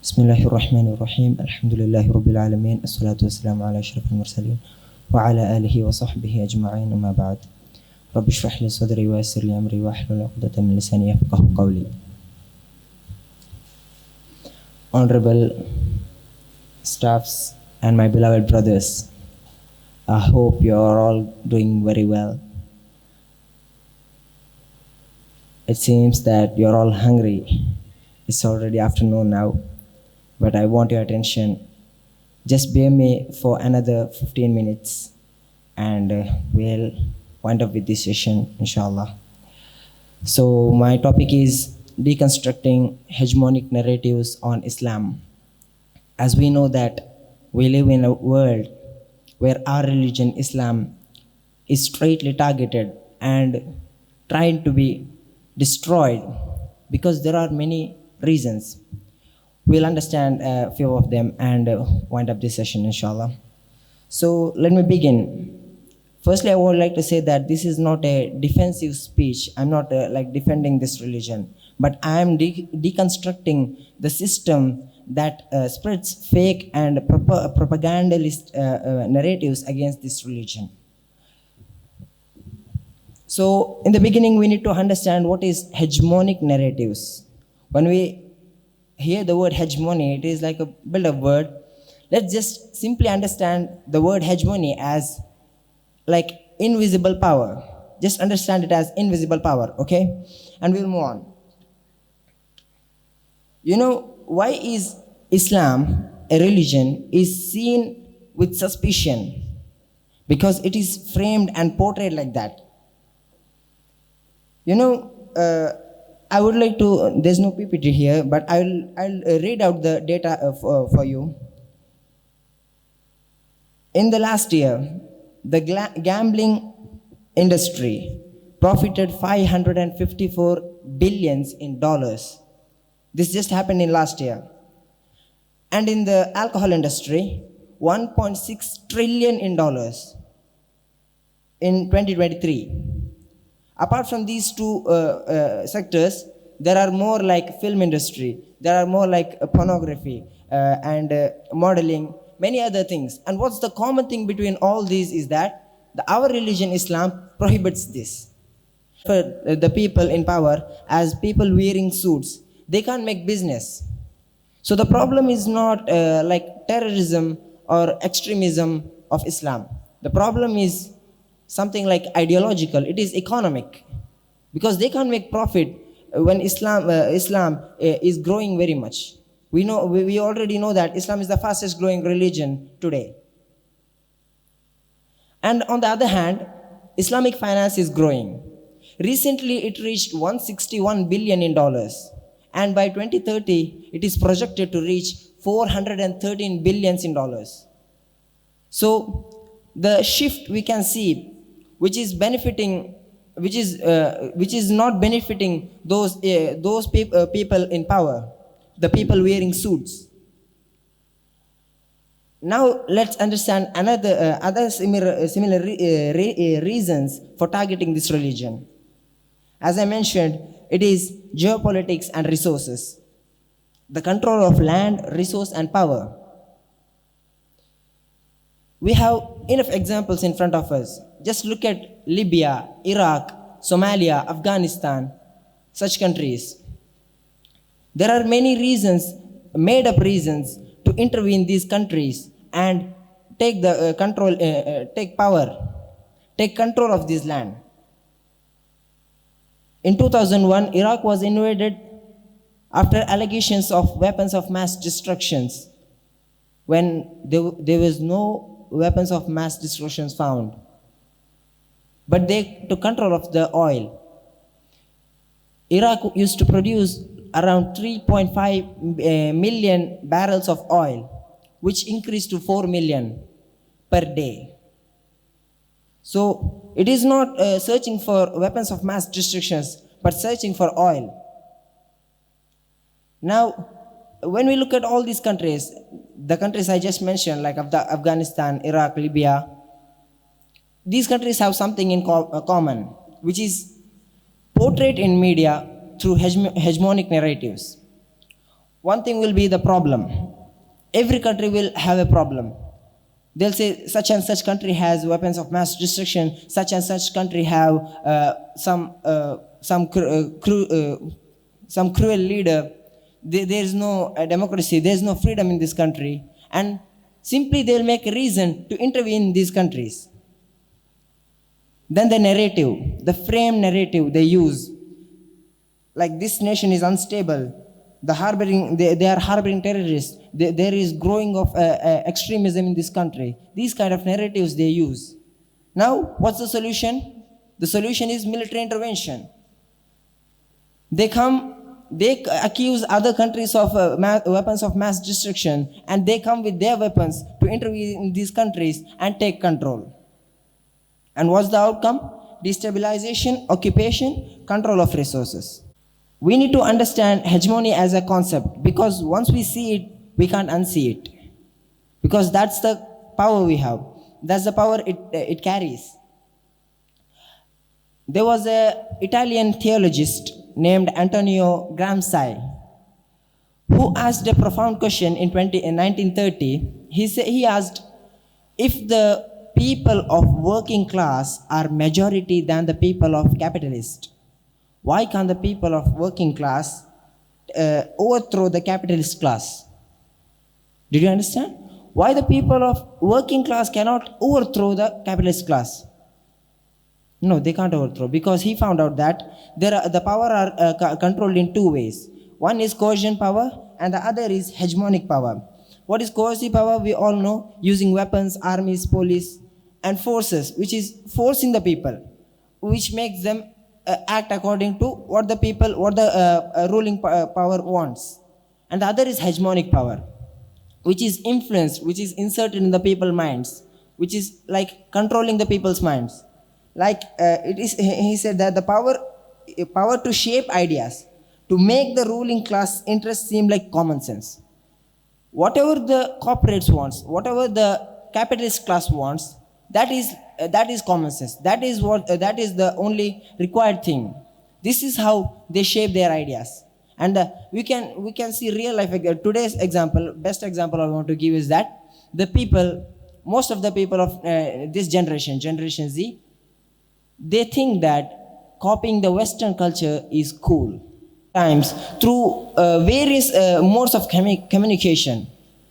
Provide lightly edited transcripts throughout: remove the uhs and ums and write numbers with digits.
Bismillahirrahmanirrahim. Alhamdulillahi Rabbil Alameen. Assalatu wassalamu ala ashrafil mursaleen. Wa ala alihi wa sahbihi ajma'in amma ba'd. Rabbi shrah li sadri wa yassir li amri wa hlul 'uqdatan min lisani yafqahu qawli. Honorable staffs and my beloved brothers, I hope you are all doing very well. It seems that you are all hungry. It's already afternoon now, but I want your attention. Just bear me for another 15 minutes and we'll wind up with this session, inshallah. So, my topic is deconstructing hegemonic narratives on Islam. As we know that we live in a world where our religion, Islam, is straightly targeted and trying to be destroyed because there are many reasons. We'll understand a few of them and wind up this session, inshallah. So let me begin. Firstly, I would like to say that this is not a defensive speech. I'm not defending this religion, but I am deconstructing the system that spreads fake and propagandalist narratives against this religion. So in the beginning, we need to understand what is hegemonic narratives. When we hear the word hegemony, it is like a build-up word. Let's just simply understand the word hegemony as like invisible power. Just understand it as invisible power, okay? And we'll move on. You know, why is Islam, a religion, is seen with suspicion? Because it is framed and portrayed like that. You know, I would like to, there's no PPT here, but I'll read out the data for you. In the last year, the gambling industry profited 554 billions in dollars. This just happened in last year. And in the alcohol industry, 1.6 trillion in dollars in 2023. Apart from these two sectors, there are more like film industry, there are more like pornography and modeling, many other things. And what's the common thing between all these is that our religion, Islam, prohibits this. For the people in power, as people wearing suits, they can't make business. So the problem is not like terrorism or extremism of Islam. The problem is something like ideological. It is economic, because they can't make profit when Islam is growing very much. We already know that Islam is the fastest growing religion today. And on the other hand, Islamic finance is growing. Recently, it reached 161 billion in dollars, and by 2030, it is projected to reach 413 billions in dollars. So the shift we can see, which is benefiting, which is not benefiting those people in power, the people wearing suits. Now let's understand other similar reasons for targeting this religion. As I mentioned, it is geopolitics and resources, the control of land, resource, and power. We have enough examples in front of us. Just look at Libya, Iraq, Somalia, Afghanistan, such countries. There are many reasons, made up reasons, to intervene in these countries and take the control, take power, take control of this land. In 2001, Iraq was invaded after allegations of weapons of mass destruction, when there was no weapons of mass destruction found. But they took control of the oil. Iraq used to produce around 3.5 million barrels of oil, which increased to 4 million per day. So it is not searching for weapons of mass destruction, but searching for oil. Now, when we look at all these countries, the countries I just mentioned, like Afghanistan, Iraq, Libya, these countries have something in common, which is portrayed in media through hegemonic narratives. one thing will be the problem. Every country will have a problem. They'll say such and such country has weapons of mass destruction. Such and such country have some cruel leader. There is no democracy. There is no freedom in this country, and simply they'll make a reason to intervene in these countries. Then the narrative, the frame narrative they use, like this nation is unstable. They are harboring terrorists. There is growing of extremism in this country. These kind of narratives they use. Now, what's the solution? The solution is military intervention. They accuse other countries of weapons of mass destruction, and they come with their weapons to intervene in these countries and take control. And what's the outcome? Destabilization, occupation, control of resources. We need to understand hegemony as a concept, because once we see it, we can't unsee it. Because that's the power we have. That's the power it carries. There was an Italian theologist named Antonio Gramsci who asked a profound question in 1930. He asked, if the people of working class are majority than the people of capitalist, why can't the people of working class overthrow the capitalist class? Did you understand? Why the people of working class cannot overthrow the capitalist class? No, they can't overthrow, because he found out that the power are controlled in two ways. One is coercion power, and the other is hegemonic power. What is coercive power? We all know, using weapons, armies, police, and forces, which is forcing the people, which makes them act according to what the ruling power wants. And the other is hegemonic power, which is influenced, which is inserted in the people's minds, which is like controlling the people's minds. Like he said that the power to shape ideas, to make the ruling class interests seem like common sense. Whatever the corporates wants, whatever the capitalist class wants, that is common sense. That is the only required thing. This is how they shape their ideas. And we can see real life. Today's example, best example I want to give is that most of the people of this Generation Z, they think that copying the Western culture is cool. Times through various modes of communication,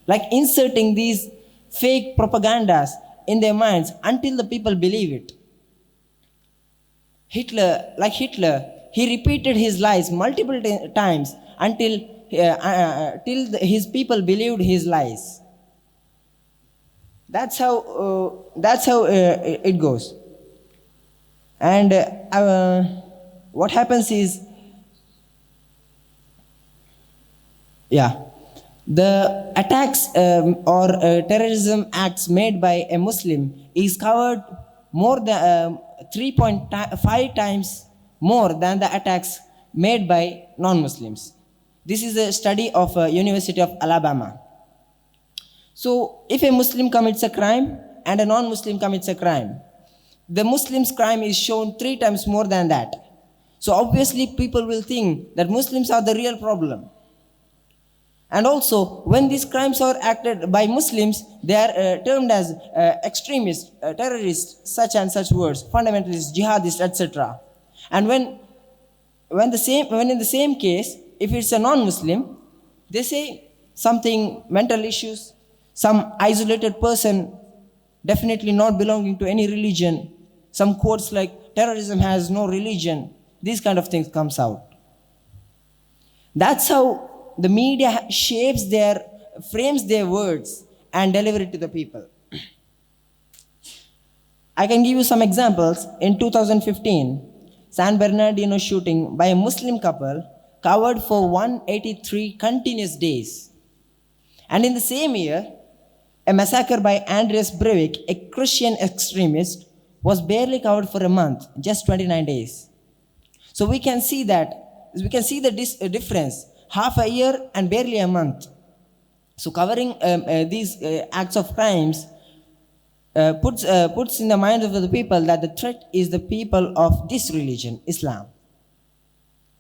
like inserting these fake propagandas in their minds until the people believe it. Hitler, he repeated his lies multiple times until till his people believed his lies. That's how it goes. And what happens is, the attacks or terrorism acts made by a Muslim is covered more than 3.5 times more than the attacks made by non-Muslims. This is a study of University of Alabama. So if a Muslim commits a crime and a non-Muslim commits a crime, the Muslim's crime is shown 3 times more than that. So obviously people will think that Muslims are the real problem. And also, when these crimes are acted by Muslims, they are termed as extremists, terrorists, such and such words, fundamentalists, jihadists, etc. And when in the same case, if it's a non-Muslim, they say something mental issues, some isolated person, definitely not belonging to any religion. Some quotes like terrorism has no religion. These kind of things comes out. That's how the media frames their words and deliver it to the people. I can give you some examples. In 2015, San Bernardino shooting by a Muslim couple covered for 183 continuous days. And in the same year, a massacre by Andreas Breivik, a Christian extremist, was barely covered for a month, just 29 days. So we can see the difference. Half a year and barely a month. So covering these acts of crimes puts in the minds of the people that the threat is the people of this religion, Islam.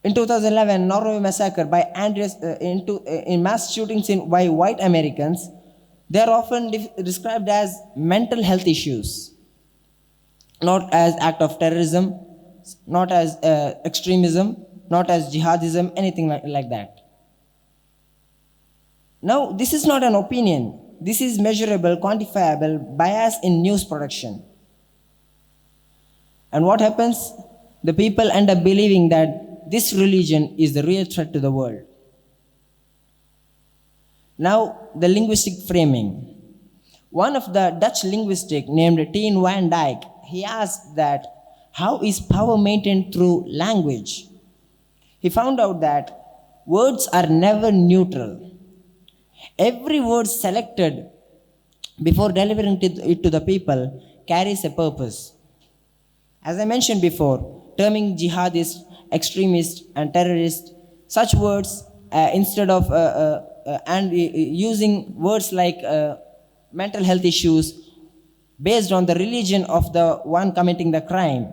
In 2011, Norway massacre by Andres in mass shootings by white Americans, they are often described as mental health issues, not as act of terrorism, not as extremism, not as jihadism, anything like that. Now, this is not an opinion. This is measurable, quantifiable bias in news production. And what happens? The people end up believing that this religion is the real threat to the world. Now, the linguistic framing. One of the Dutch linguists named Tien van Dijk, he asked that how is power maintained through language? He found out that words are never neutral. Every word selected before delivering it to the people carries a purpose. As I mentioned before, terming jihadist, extremist, and terrorist, such words instead of using words like mental health issues based on the religion of the one committing the crime.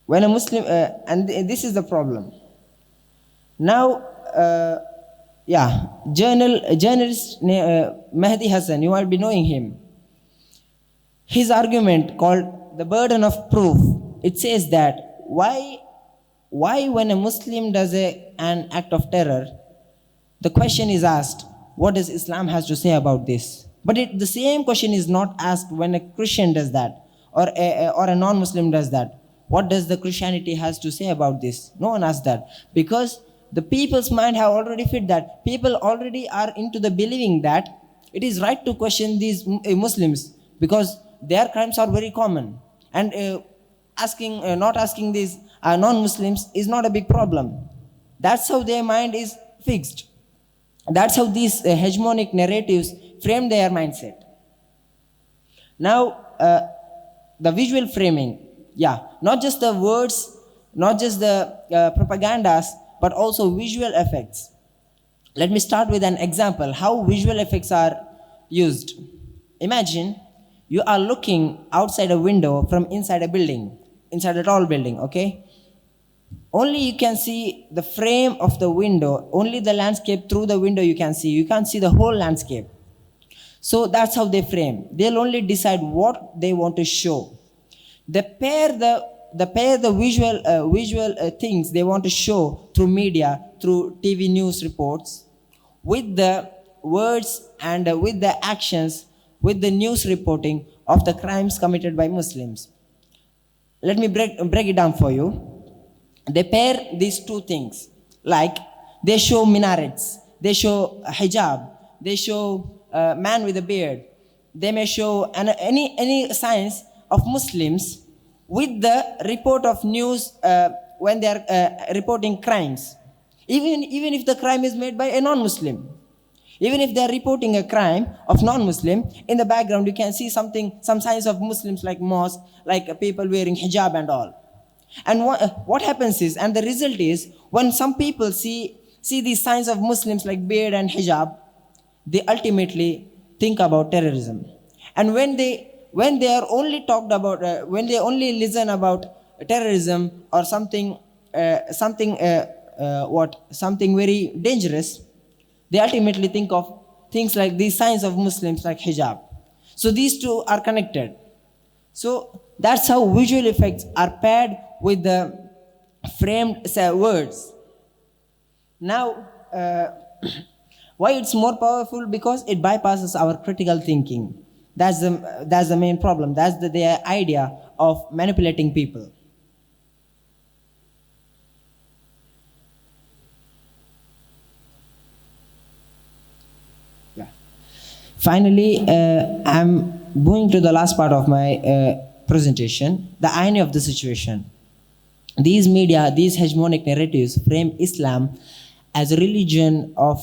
When a Muslim, and this is the problem. Now, journalist Mehdi Hassan, you might be knowing him. His argument called the burden of proof, it says that why when a Muslim does an act of terror, the question is asked, what does Islam has to say about this? But the same question is not asked when a Christian does that or a non-Muslim does that. What does the Christianity has to say about this? No one asks that, because the people's mind have already fit that. People already are into the believing that it is right to question these Muslims because their crimes are very common. And not asking these non-Muslims is not a big problem. That's how their mind is fixed. That's how these hegemonic narratives frame their mindset. Now, the visual framing, not just the words, not just the propagandas, but also visual effects. Let me start with an example how visual effects are used. Imagine you are looking outside a window from inside a building, inside a tall building, okay? Only you can see the frame of the window, only the landscape through the window you can see. You can't see the whole landscape. So that's how they frame. They'll only decide what they want to show. They pair the visual things they want to show through media, through TV news reports, with the words and with the actions, with the news reporting of the crimes committed by Muslims. Let me break it down for you. They pair these two things, like they show minarets, they show hijab, they show man with a beard. They may show any signs of Muslims with the report of news when they are reporting crimes. Even if the crime is made by a non-Muslim. Even if they are reporting a crime of non-Muslim, in the background you can see some signs of Muslims like mosque, like people wearing hijab and all. And what happens is, and the result is, when some people see these signs of Muslims like beard and hijab, they ultimately think about terrorism. And when they are only talked about, when they only listen about terrorism or something very dangerous, they ultimately think of things like these signs of Muslims like hijab. So these two are connected. So that's how visual effects are paired with the framed words. Now, why it's more powerful? Because it bypasses our critical thinking. That's the main problem. That's the idea of manipulating people. Finally, I'm going to the last part of my presentation, the irony of the situation. These media, these hegemonic narratives frame Islam as a religion of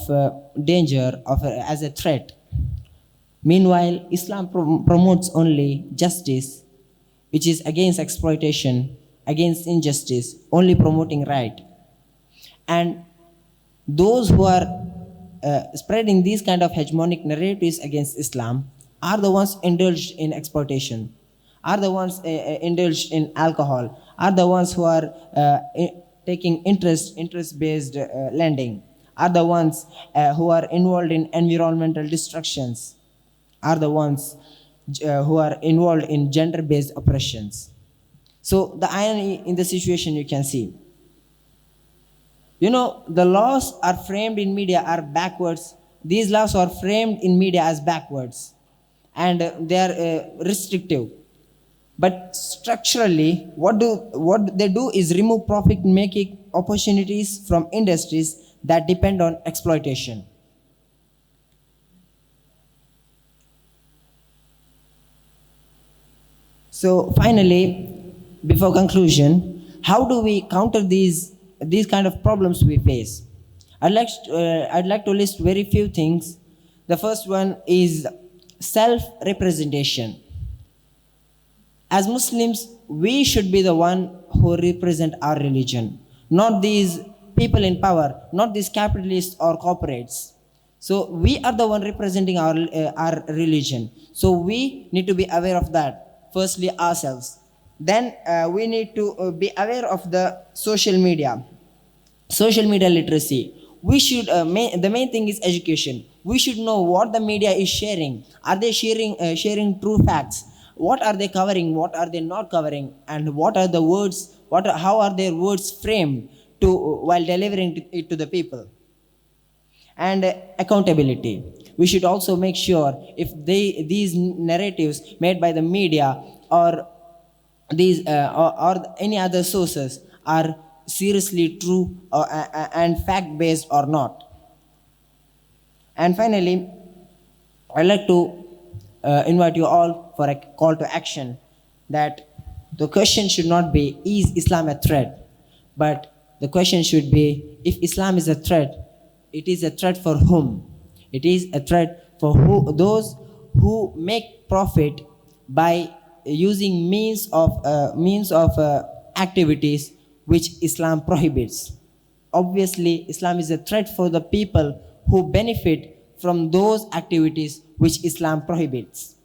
danger, as a threat. Meanwhile, Islam promotes only justice, which is against exploitation, against injustice, only promoting right. And those who are spreading these kind of hegemonic narratives against Islam are the ones indulged in exploitation, are the ones indulged in alcohol, are the ones who are taking interest based lending, are the ones who are involved in environmental destructions, are the ones who are involved in gender based oppressions. So the irony in the situation you can see. You know, the laws are framed in media are backwards. These laws are framed in media as backwards, and they are restrictive. But structurally, what they do is remove profit-making opportunities from industries that depend on exploitation. So finally, before conclusion, how do we counter these kind of problems we face? I'd like to list very few things. The first one is self-representation. As Muslims, we should be the one who represent our religion, not these people in power, not these capitalists or corporates. So we are the one representing our religion. So we need to be aware of that. Firstly, ourselves. Then we need to be aware of the social media literacy. We should the main thing is education. We should know what the media is sharing. Are they sharing true facts? What are they covering? What are they not covering? And what are the words? How are their words framed while delivering it to the people? And accountability. We should also make sure if these narratives made by the media or or any other sources are seriously true and fact based or not. And finally, I'd like to invite you all for a call to action, that the question should not be, is Islam a threat? But the question should be, if Islam is a threat, it is a threat for whom? It is a threat for those who make profit by using means of activities which Islam prohibits. Obviously, Islam is a threat for the people who benefit from those activities which Islam prohibits.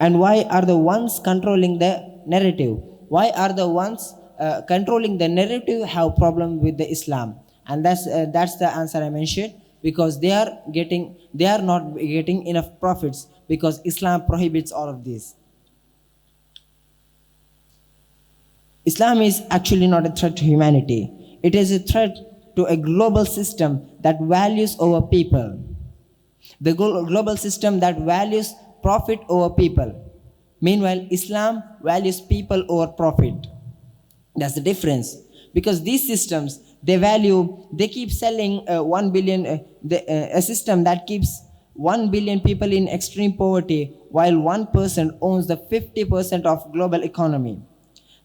And why are the ones controlling the narrative? Why are the ones controlling the narrative have problem with the Islam? And that's the answer I mentioned, because they are not getting enough profits because Islam prohibits all of this. Islam is actually not a threat to humanity. It is a threat to a global system that values over people. The global system that values profit over people. Meanwhile, Islam values people over profit. That's the difference. Because these systems, they keep selling 1 billion, a system that keeps 1 billion people in extreme poverty while 1% owns the 50% of global economy.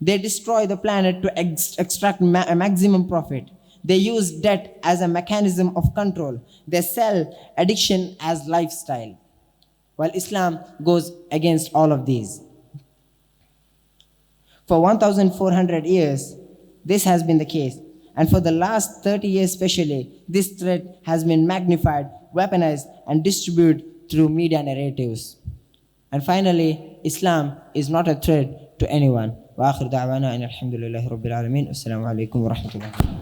They destroy the planet to extract maximum profit. They use debt as a mechanism of control. They sell addiction as lifestyle. While Islam goes against all of these. For 1,400 years, this has been the case. And for the last 30 years especially, this threat has been magnified, weaponized, and distributed through media narratives. And finally, Islam is not a threat to anyone. وآخر دعوانا أن الحمد لله رب العالمين والسلام عليكم ورحمة الله.